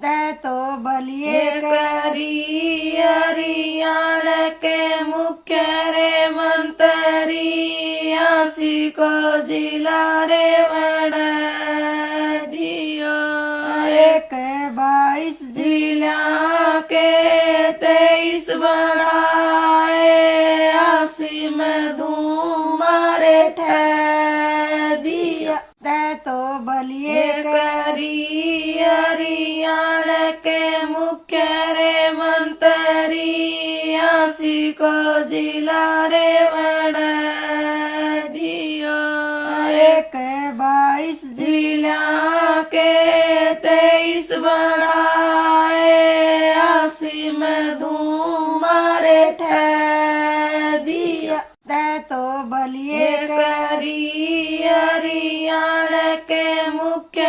ते तो बलिए करी हरियाण के मुख्य रे मंत्री 80 को जिला रे बड़ा दिया। 22 जिला के 23 बढ़ाए 80 में धूम रे ठह दिया। ते तो बलिए करी हरियाण के मुख्य रे मंत्री 80 को जिला रे बड़ा दिया। 22 जिला के 23 बढ़ाए 80 में धूम रे ठह दिया। ते तो बलिए करी हरियाण के मुख्य